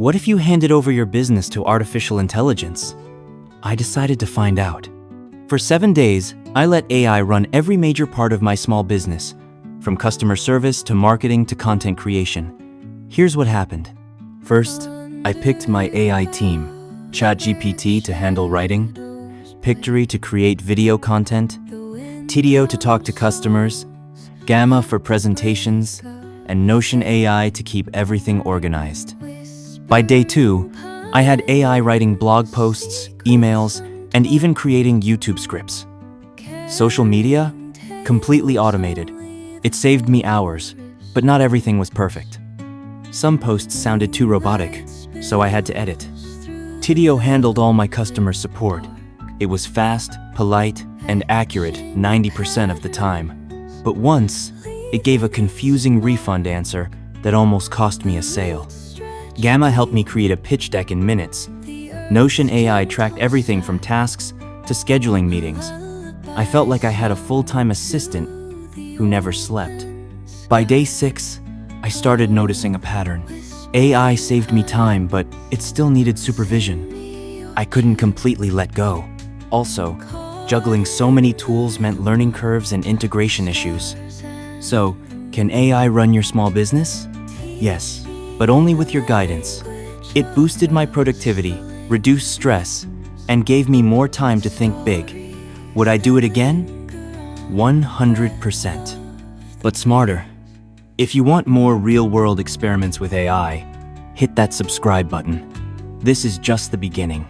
What if you handed over your business to artificial intelligence? I decided to find out. For 7 days, I let AI run every major part of my small business, from customer service to marketing to content creation. Here's what happened. First, I picked my AI team: ChatGPT to handle writing, Pictory to create video content, Tidio to talk to customers, Gamma for presentations, and Notion AI to keep everything organized. By day 2, I had AI writing blog posts, emails, and even creating YouTube scripts. Social media? Completely automated. It saved me hours, but not everything was perfect. Some posts sounded too robotic, so I had to edit. Tidio handled all my customer support. It was fast, polite, and accurate 90% of the time. But once, it gave a confusing refund answer that almost cost me a sale. Gamma helped me create a pitch deck in minutes. Notion AI tracked everything from tasks to scheduling meetings. I felt like I had a full-time assistant who never slept. By day 6, I started noticing a pattern. AI saved me time, but it still needed supervision. I couldn't completely let go. Also, juggling so many tools meant learning curves and integration issues. So, can AI run your small business? Yes, but only with your guidance. It boosted my productivity, reduced stress, and gave me more time to think big. Would I do it again? 100%. But smarter. If you want more real-world experiments with AI, hit that subscribe button. This is just the beginning.